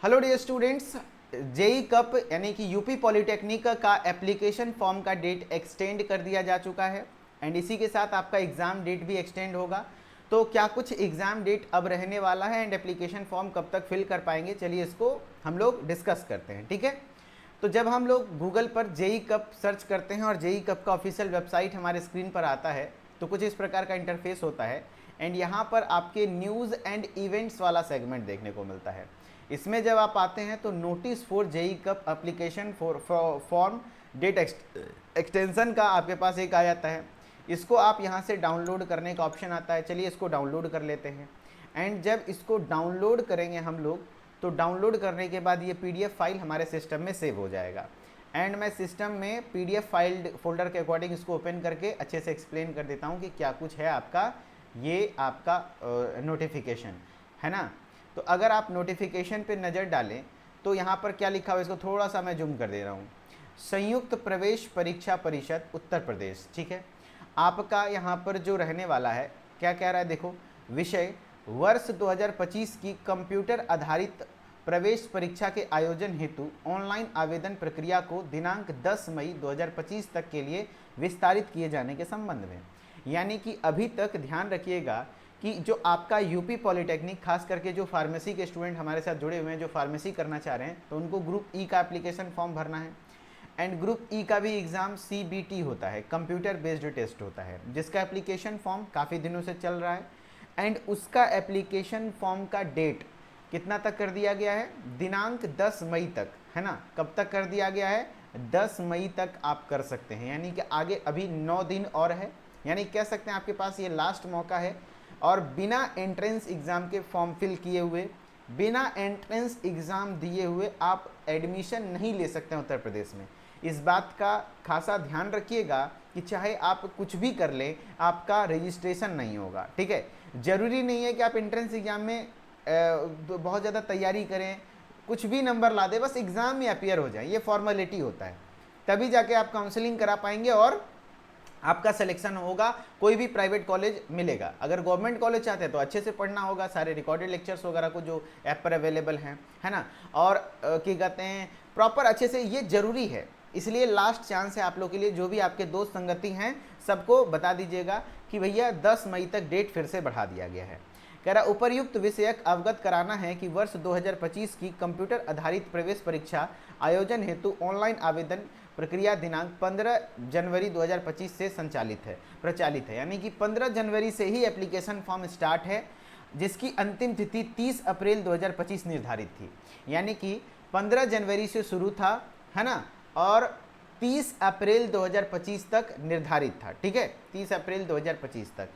Hello dear students, JEE CUP यानी कि UP polytechnic का एप्लीकेशन फॉर्म का डेट एक्सटेंड कर दिया जा चुका है एंड इसी के साथ आपका एग्ज़ाम डेट भी एक्सटेंड होगा। तो क्या कुछ एग्ज़ाम डेट अब रहने वाला है एंड एप्लीकेशन फॉर्म कब तक फिल कर पाएंगे, चलिए इसको हम लोग डिस्कस करते हैं। ठीक है, तो जब हम लोग गूगल पर जेई कप सर्च करते हैं और जेई कप का ऑफिशियल वेबसाइट हमारे स्क्रीन पर आता है तो कुछ इस प्रकार का इंटरफेस होता है एंड यहाँ पर आपके न्यूज़ एंड इवेंट्स वाला सेगमेंट देखने को मिलता है। इसमें जब आप आते हैं तो notice for JEE CUP application form date extension का आपके पास एक आ जाता है। इसको आप यहाँ से डाउनलोड करने का ऑप्शन आता है, चलिए इसको डाउनलोड कर लेते हैं। एंड जब इसको डाउनलोड करेंगे हम लोग तो डाउनलोड करने के बाद ये पीडीएफ फाइल हमारे सिस्टम में सेव हो जाएगा एंड मैं सिस्टम में पीडीएफ फाइल फोल्डर के अकॉर्डिंग इसको ओपन करके अच्छे से एक्सप्लेन कर देता हूँ कि क्या कुछ है आपका ये आपका नोटिफिकेशन है ना। तो अगर आप नोटिफिकेशन पे नज़र डालें तो यहाँ पर क्या लिखा हुआ है, इसको थोड़ा सा मैं जूम कर दे रहा हूँ। संयुक्त प्रवेश परीक्षा परिषद उत्तर प्रदेश, ठीक है। आपका यहाँ पर जो रहने वाला है क्या कह रहा है, देखो विषय वर्ष 2025 की कंप्यूटर आधारित प्रवेश परीक्षा के आयोजन हेतु ऑनलाइन आवेदन प्रक्रिया को दिनांक 10 मई 2025 तक के लिए विस्तारित किए जाने के संबंध में। यानी कि अभी तक ध्यान रखिएगा कि जो आपका यूपी पॉलिटेक्निक खास करके जो फार्मेसी के स्टूडेंट हमारे साथ जुड़े हुए हैं जो फार्मेसी करना चाह रहे हैं तो उनको ग्रुप ई का एप्लीकेशन फॉर्म भरना है एंड ग्रुप ई का भी एग्ज़ाम सीबीटी होता है, कंप्यूटर बेस्ड टेस्ट होता है, जिसका एप्लीकेशन फॉर्म काफ़ी दिनों से चल रहा है एंड उसका एप्लीकेशन फॉर्म का डेट कितना तक कर दिया गया है, दिनांक 10 मई तक, है ना। कब तक कर दिया गया है, 10 मई तक आप कर सकते हैं, यानी कि आगे अभी 9 दिन और है, यानी कह सकते हैं आपके पास ये लास्ट मौका है। और बिना एंट्रेंस एग्ज़ाम के फॉर्म फिल किए हुए, बिना एंट्रेंस एग्ज़ाम दिए हुए आप एडमिशन नहीं ले सकते हैं उत्तर प्रदेश में। इस बात का खासा ध्यान रखिएगा कि चाहे आप कुछ भी कर लें आपका रजिस्ट्रेशन नहीं होगा, ठीक है। ज़रूरी नहीं है कि आप एंट्रेंस एग्ज़ाम में बहुत ज़्यादा तैयारी करें, कुछ भी नंबर ला दे, बस एग्ज़ाम में अपीयर हो जाए, ये फॉर्मेलिटी होता है, तभी जाके आप काउंसलिंग करा पाएंगे और आपका सिलेक्शन होगा, कोई भी प्राइवेट कॉलेज मिलेगा। अगर गवर्नमेंट कॉलेज चाहते हैं तो अच्छे से पढ़ना होगा, सारे रिकॉर्डेड लेक्चर्स वगैरह को जो ऐप पर अवेलेबल हैं, है ना। और क्या कहते हैं प्रॉपर अच्छे से, ये ज़रूरी है, इसलिए लास्ट चांस है आप लोग के लिए। जो भी आपके दोस्त संगति हैं सबको बता दीजिएगा कि भैया 10 मई तक डेट फिर से बढ़ा दिया गया है। कह रहा उपर्युक्त विषयक अवगत कराना है कि वर्ष 2025 की कंप्यूटर आधारित प्रवेश परीक्षा आयोजन हेतु ऑनलाइन आवेदन प्रक्रिया दिनांक 15 जनवरी 2025 से प्रचालित है, यानी कि 15 जनवरी से ही एप्लीकेशन फॉर्म स्टार्ट है, जिसकी अंतिम तिथि 30 अप्रैल 2025 निर्धारित थी। यानी कि 15 जनवरी से शुरू था, है ना, और 30 अप्रैल 2025 तक निर्धारित था, ठीक है, 30 अप्रैल 2025 तक।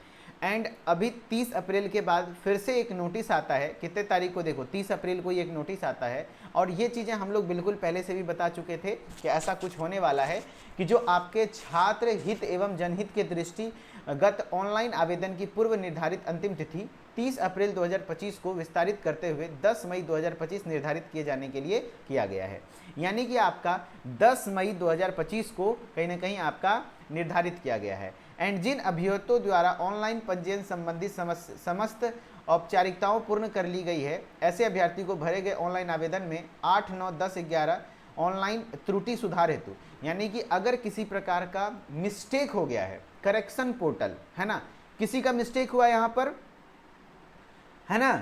एंड अभी 30 अप्रैल के बाद फिर से एक नोटिस आता है, कितने तारीख को, देखो 30 अप्रैल को ये एक नोटिस आता है। और ये चीज़ें हम लोग बिल्कुल पहले से भी बता चुके थे कि ऐसा कुछ होने वाला है कि जो आपके छात्र हित एवं जनहित के दृष्टिगत ऑनलाइन आवेदन की पूर्व निर्धारित अंतिम तिथि 30 अप्रैल 2025 को विस्तारित करते हुए 10 मई 2025 निर्धारित किए जाने के लिए किया गया है। यानी कि आपका 10 मई 2025 को कहीं ना कहीं आपका निर्धारित किया गया है। एंड जिन अभ्यर्थियों द्वारा ऑनलाइन पंजीयन संबंधी समस्त औपचारिकताओं पूर्ण कर ली गई है, ऐसे अभ्यर्थी को भरे गए ऑनलाइन आवेदन में 8, 9, 10, 11 ऑनलाइन त्रुटि सुधार हेतु, यानी कि अगर किसी प्रकार का मिस्टेक हो गया है, करेक्शन पोर्टल, है ना, किसी का मिस्टेक हुआ यहाँ पर, है ना,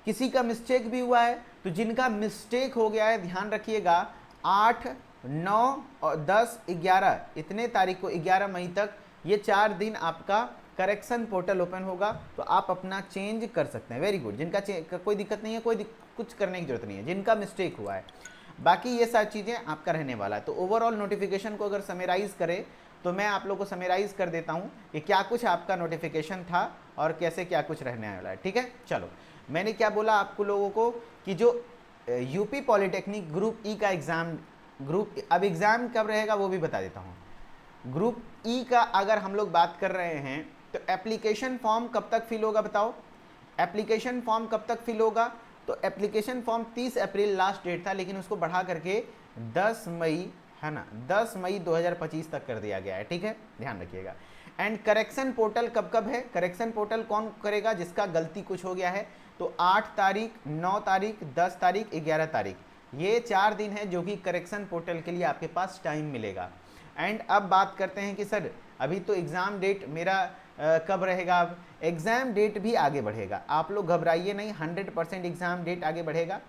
किसी का मिस्टेक भी हुआ है, तो जिनका मिस्टेक हो गया है ध्यान रखिएगा 8, 9 और 10, 11 इतने तारीख को 11 मई तक ये 4 दिन आपका करेक्शन पोर्टल ओपन होगा, तो आप अपना चेंज कर सकते हैं। वेरी गुड, जिनका कोई दिक्कत नहीं है, कुछ करने की जरूरत नहीं है, जिनका मिस्टेक हुआ है, बाकी ये सारी चीज़ें आपका रहने वाला है। तो ओवरऑल नोटिफिकेशन को अगर समराइज़ करें तो मैं आप लोगों को समराइज़ कर देता हूँ कि क्या कुछ आपका नोटिफिकेशन था और कैसे क्या कुछ रहने वाला है, ठीक है। चलो, मैंने क्या बोला आपको लोगों को कि जो यूपी पॉलिटेक्निक ग्रुप ई का एग्ज़ाम, अब एग्ज़ाम कब रहेगा वो भी बता देता हूँ। ग्रुप ई का अगर हम लोग बात कर रहे हैं तो एप्लीकेशन फॉर्म कब तक फिल होगा बताओ, एप्लीकेशन फॉर्म कब तक फिल होगा, तो एप्लीकेशन फॉर्म 30 अप्रैल लास्ट डेट था, लेकिन उसको बढ़ा करके 10 मई, है ना, 10 मई 2025 तक कर दिया गया है, ठीक है, ध्यान रखिएगा। एंड करेक्शन पोर्टल कब कब है, करेक्शन पोर्टल कौन करेगा, जिसका गलती कुछ हो गया है तो 8 तारीख, 9 तारीख, 10 तारीख, 11 तारीख, ये 4 दिन है जो कि करेक्शन पोर्टल के लिए आपके पास टाइम मिलेगा। एंड अब बात करते हैं कि सर अभी तो एग्ज़ाम डेट मेरा कब रहेगा। अब एग्ज़ाम डेट भी आगे बढ़ेगा, आप लोग घबराइए नहीं, 100% एग्ज़ाम डेट आगे बढ़ेगा।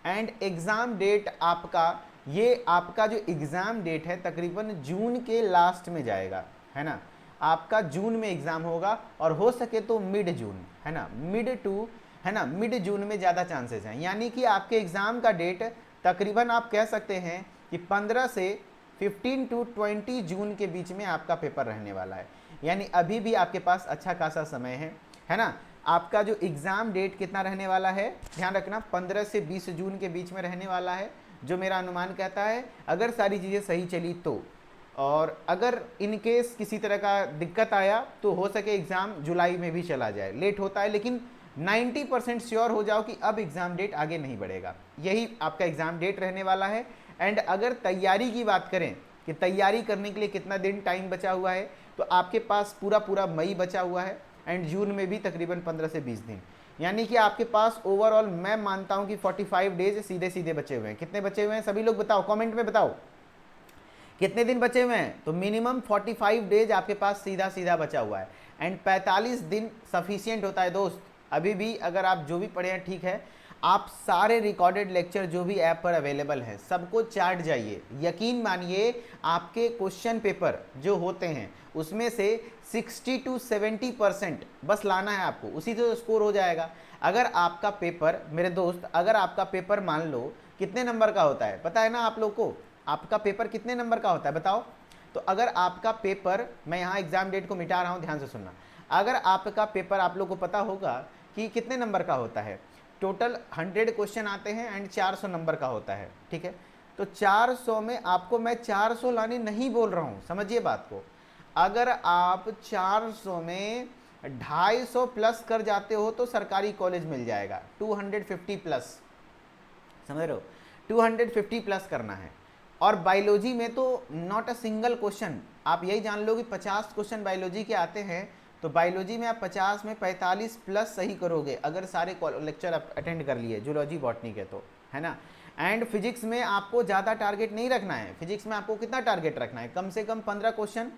एंड एग्ज़ाम डेट आपका, ये आपका जो एग्ज़ाम डेट है तकरीबन जून के लास्ट में जाएगा, है ना। आपका जून में एग्ज़ाम होगा और हो सके तो मिड जून, है ना, मिड जून में ज़्यादा चांसेस हैं। यानी कि आपके एग्ज़ाम का डेट तकरीबन आप कह सकते हैं कि 15 से 15 टू 20 जून के बीच में आपका पेपर रहने वाला है। यानी अभी भी आपके पास अच्छा खासा समय है ना। आपका जो एग्ज़ाम डेट कितना रहने वाला है, ध्यान रखना, 15 से 20 जून के बीच में रहने वाला है, जो मेरा अनुमान कहता है, अगर सारी चीज़ें सही चली तो। और अगर इन केस किसी तरह का दिक्कत आया तो हो सके एग्ज़ाम जुलाई में भी चला जाए, लेट होता है, लेकिन 90% श्योर हो जाओ कि अब एग्ज़ाम डेट आगे नहीं बढ़ेगा। यही आपका एग्ज़ाम डेट रहने वाला है। एंड अगर तैयारी की बात करें कि तैयारी करने के लिए कितना दिन टाइम बचा हुआ है, तो आपके पास पूरा मई बचा हुआ है एंड जून में भी तकरीबन 15 से 20 दिन। यानी कि आपके पास ओवरऑल मैं मानता हूं कि 45 डेज सीधे सीधे बचे हुए हैं। कितने बचे हुए हैं सभी लोग बताओ, कमेंट में बताओ कितने दिन बचे हुए हैं। तो मिनिमम 45 डेज आपके पास सीधा सीधा बचा हुआ है। एंड 45 दिन सफिशियंट होता है दोस्त। अभी भी अगर आप जो भी पढ़े हैं ठीक है, आप सारे रिकॉर्डेड लेक्चर जो भी ऐप पर अवेलेबल हैं सबको चाट जाइए। यकीन मानिए आपके क्वेश्चन पेपर जो होते हैं उसमें से 60 टू 70% बस लाना है आपको, उसी से स्कोर हो जाएगा। अगर आपका पेपर, मेरे दोस्त, अगर आपका पेपर मान लो कितने नंबर का होता है पता है ना आप लोग को, आपका पेपर कितने नंबर का होता है बताओ। तो अगर आपका पेपर, मैं यहाँ एग्जाम डेट को मिटा रहा हूँ, ध्यान से सुनना, अगर आपका पेपर आप लोग को पता होगा कि कितने नंबर का होता है, टोटल 100 क्वेश्चन आते हैं एंड 400 नंबर का होता है, ठीक है। तो 400 में आपको मैं 400 लाने नहीं बोल रहा हूँ, समझिए बात को। अगर आप 400 में 250 प्लस कर जाते हो तो सरकारी कॉलेज मिल जाएगा। 250 प्लस, समझ रहे हो, 250 प्लस करना है। और बायोलॉजी में तो नॉट अ सिंगल क्वेश्चन, आप यही जान लो कि 50 क्वेश्चन बायोलॉजी के आते हैं, तो बायोलॉजी में आप 50 में 45 प्लस सही करोगे अगर सारे लेक्चर आप अटेंड कर लिए जूलॉजी बॉटनी के, तो है ना। एंड फिजिक्स में आपको ज़्यादा टारगेट नहीं रखना है। फिजिक्स में आपको कितना टारगेट रखना है, कम से कम 15 क्वेश्चन,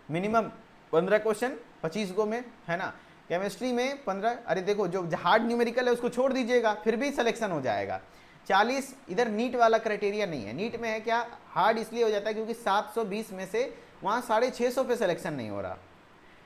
मिनिमम 15 क्वेश्चन 25 गो में, है ना। केमिस्ट्री में 15, अरे देखो जो हार्ड न्यूमेरिकल है उसको छोड़ दीजिएगा फिर भी सिलेक्शन हो जाएगा। 40 इधर नीट वाला क्राइटेरिया नहीं है। नीट में है क्या, हार्ड इसलिए हो जाता है क्योंकि 720 में से वहाँ 650 पे सिलेक्शन नहीं हो रहा।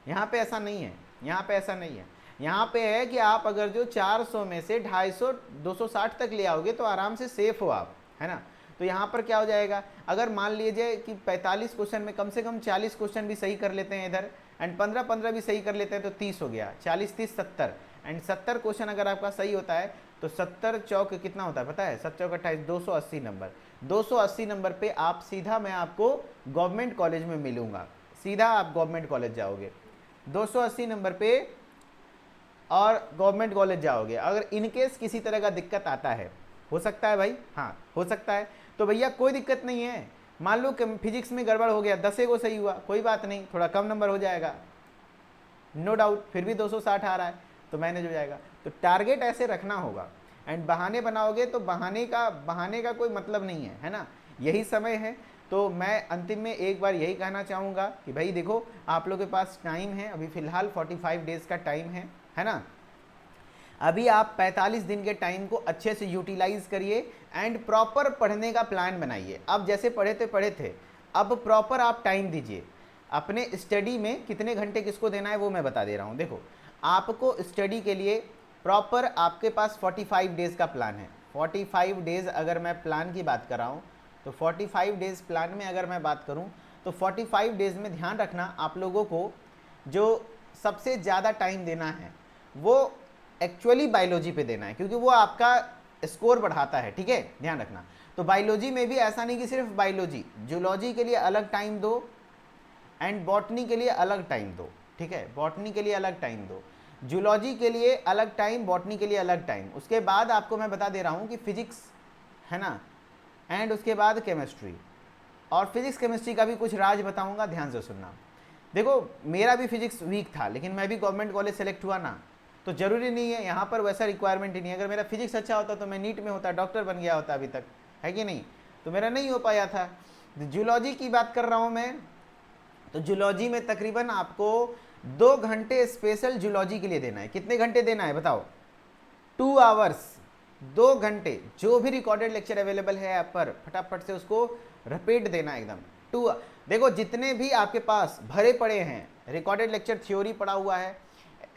यहाँ पे ऐसा नहीं है, यहाँ पे ऐसा नहीं है। यहाँ पे है कि आप अगर जो 400 में से 250 260 तक ले आओगे तो आराम से सेफ हो आप, है ना। तो यहाँ पर क्या हो जाएगा, अगर मान लीजिए कि 45 क्वेश्चन में कम से कम 40 क्वेश्चन भी सही कर लेते हैं इधर, एंड 15 भी सही कर लेते हैं तो 30 हो गया, 40 30 70, एंड 70 क्वेश्चन अगर आपका सही होता है तो 70 चौक कितना होता है पता है, 7 चौक 28, 280 नंबर। 280 नंबर पे आप सीधा, मैं आपको गवर्नमेंट कॉलेज में मिलूंगा, सीधा आप गवर्नमेंट कॉलेज जाओगे 280 नंबर पे और गवर्नमेंट कॉलेज जाओगे। अगर इनकेस किसी तरह का दिक्कत आता है, हो सकता है भाई, हाँ हो सकता है, तो भैया कोई दिक्कत नहीं है। मान लो कि फिजिक्स में गड़बड़ हो गया, 10 को सही हुआ, कोई बात नहीं, थोड़ा कम नंबर हो जाएगा, नो डाउट, फिर भी 260 आ रहा है तो मैनेज हो जाएगा। तो टारगेट ऐसे रखना होगा। एंड बहाने बनाओगे तो बहाने का कोई मतलब नहीं है, है ना। यही समय है। तो मैं अंतिम में एक बार यही कहना चाहूँगा कि भाई देखो, आप लोगों के पास टाइम है, अभी फ़िलहाल 45 डेज़ का टाइम है ना। अभी आप 45 दिन के टाइम को अच्छे से यूटिलाइज करिए एंड प्रॉपर पढ़ने का प्लान बनाइए। अब जैसे पढ़े थे, अब प्रॉपर आप टाइम दीजिए अपने स्टडी में। कितने घंटे किसको देना है वो मैं बता दे रहा हूँ। देखो, आपको स्टडी के लिए प्रॉपर आपके पास 45 डेज़ का प्लान है। 45 डेज़ अगर मैं प्लान की बात कर रहा हूँ तो 45 डेज़ प्लान में अगर मैं बात करूँ तो 45 डेज़ में ध्यान रखना, आप लोगों को जो सबसे ज़्यादा टाइम देना है वो एक्चुअली बायोलॉजी पे देना है, क्योंकि वो आपका स्कोर बढ़ाता है, ठीक है, ध्यान रखना। तो बायोलॉजी में भी ऐसा नहीं कि सिर्फ बायोलॉजी, जूलॉजी के लिए अलग टाइम दो एंड बॉटनी के लिए अलग टाइम दो, ठीक है। बॉटनी के लिए अलग टाइम दो, जूलॉजी के लिए अलग टाइम, बॉटनी के लिए अलग टाइम। उसके बाद आपको मैं बता दे रहा हूँ कि फिजिक्स, है ना, एंड उसके बाद केमिस्ट्री। और फिजिक्स केमिस्ट्री का भी कुछ राज बताऊँगा, ध्यान से सुनना। देखो, मेरा भी फिजिक्स वीक था लेकिन मैं भी गवर्नमेंट कॉलेज सेलेक्ट हुआ ना, तो जरूरी नहीं है, यहाँ पर वैसा रिक्वायरमेंट ही नहीं है। अगर मेरा फिजिक्स अच्छा होता तो मैं नीट में होता, डॉक्टर बन गया होता अभी तक, है कि नहीं? तो मेरा नहीं हो पाया था। जूलॉजी की बात कर रहा हूँ मैं, तो जूलॉजी में तकरीबन आपको 2 घंटे स्पेशल जूलॉजी के लिए देना है। कितने घंटे देना है बताओ? 2 आवर्स, 2 घंटे। जो भी रिकॉर्डेड लेक्चर अवेलेबल है ऐप पर, फटाफट से उसको रिपीट देना एकदम। 2, देखो जितने भी आपके पास भरे पड़े हैं, रिकॉर्डेड लेक्चर थ्योरी पड़ा हुआ है,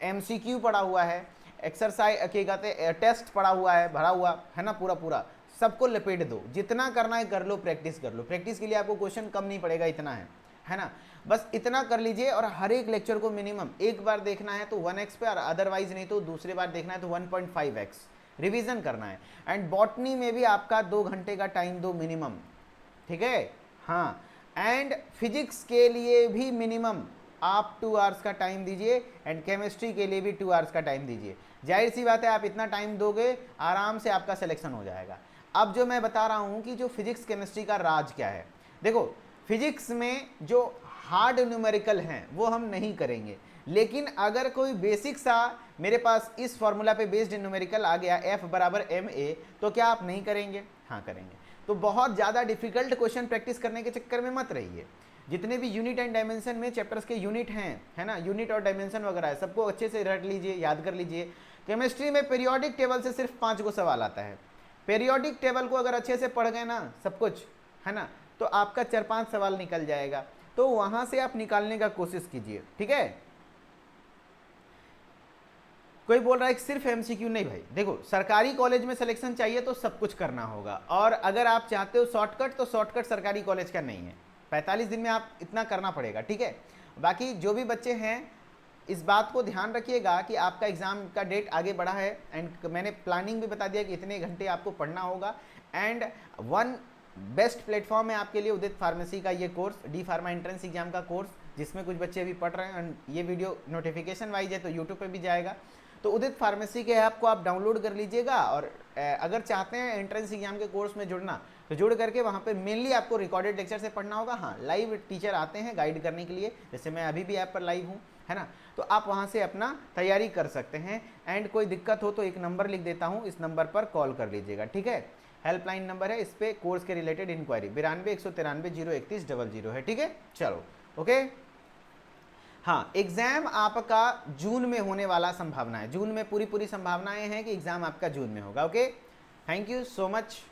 एमसीक्यू पड़ा हुआ है, एक्सरसाइज क्या कहते टेस्ट पड़ा हुआ है, भरा हुआ है ना, पूरा पूरा सबको लपेट दो। जितना करना है कर लो, प्रैक्टिस कर लो। प्रैक्टिस के लिए आपको क्वेश्चन कम नहीं पड़ेगा, इतना है ना, बस इतना कर लीजिए। और हर एक लेक्चर को मिनिमम एक बार देखना है तो 1x पे, और अदरवाइज नहीं तो दूसरे बार देखना है तो 1.5x रिवीजन करना है। एंड बॉटनी में भी आपका 2 घंटे का टाइम दो मिनिमम, ठीक है? हाँ, एंड फिजिक्स के लिए भी मिनिमम आप 2 आवर्स का टाइम दीजिए, एंड केमिस्ट्री के लिए भी 2 आवर्स का टाइम दीजिए। जाहिर सी बात है, आप इतना टाइम दोगे आराम से आपका सिलेक्शन हो जाएगा। अब जो मैं बता रहा हूं कि जो फिजिक्स केमिस्ट्री का राज क्या है, देखो फिजिक्स में जो हार्ड न्यूमेरिकल हैं वो हम नहीं करेंगे, लेकिन अगर कोई बेसिक सा मेरे पास इस फॉर्मूला पे बेस्ड न्यूमेरिकल आ गया F बराबर ma, तो क्या आप नहीं करेंगे? हाँ करेंगे। तो बहुत ज़्यादा डिफिकल्ट क्वेश्चन प्रैक्टिस करने के चक्कर में मत रहिए। जितने भी यूनिट एंड डायमेंशन में चैप्टर्स के यूनिट हैं, है ना, यूनिट और डायमेंशन वगैरह है, सबको अच्छे से रट लीजिए, याद कर लीजिए। केमिस्ट्री में पीरियोडिक टेबल से सिर्फ 5 को सवाल आता है। पीरियोडिक टेबल को अगर अच्छे से पढ़ गए ना सब कुछ, है ना, तो आपका 4-5 सवाल निकल जाएगा। तो वहां से आप निकालने का कोशिश कीजिए, ठीक है? कोई बोल रहा है कि सिर्फ एमसीक्यू, नहीं भाई, देखो सरकारी कॉलेज में सिलेक्शन चाहिए तो सब कुछ करना होगा। और अगर आप चाहते हो शॉर्टकट, तो शॉर्टकट सरकारी कॉलेज का नहीं है। 45 दिन में आप इतना करना पड़ेगा, ठीक है? बाकी जो भी बच्चे हैं इस बात को ध्यान रखिएगा कि आपका एग्जाम का डेट आगे बढ़ा है, एंड मैंने प्लानिंग भी बता दिया कि इतने घंटे आपको पढ़ना होगा। एंड वन बेस्ट प्लेटफॉर्म है आपके लिए उदित फार्मेसी का ये course, D pharma entrance exam का कोर्स, जिसमें कुछ बच्चे अभी पढ़ रहे हैं। एंड ये वीडियो नोटिफिकेशन वाइज है तो यूट्यूब पे भी जाएगा। तो उदित फार्मेसी के ऐप को आप डाउनलोड कर लीजिएगा, और अगर चाहते हैं एंट्रेंस एग्जाम के कोर्स में जुड़ना तो जुड़ करके वहाँ पे मेनली आपको रिकॉर्डेड लेक्चर से पढ़ना होगा। हाँ, लाइव टीचर आते हैं गाइड करने के लिए, जैसे मैं अभी भी ऐप पर लाइव हूँ, है ना, तो आप वहाँ से अपना तैयारी कर सकते हैं। एंड कोई दिक्कत हो तो एक नंबर लिख देता हूँ, इस नंबर पर कॉल कर लीजिएगा, ठीक है? हेल्पलाइन नंबर है, इस पे कोर्स के रिलेटेड इंक्वायरी 92-193-03100 है, ठीक है? चलो ओके। हाँ, एग्जाम आपका जून में होने वाला संभावना है, जून में पूरी संभावनाएं हैं कि एग्जाम आपका जून में होगा। Okay, thank you so much.